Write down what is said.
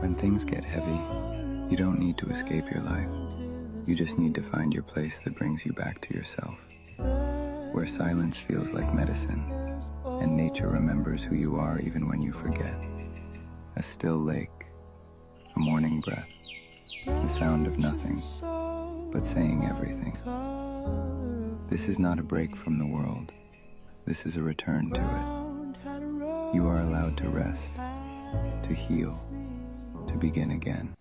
When things get heavy, you don't need to escape your life. You just need to find your place that brings you back to yourself, where silence feels like medicine, and nature remembers who you are even when you forget. A still lake, a morning breath, the sound of nothing, but saying everything. This is not a break from the world. This is a return to it. You are allowed to rest, to heal, to begin again.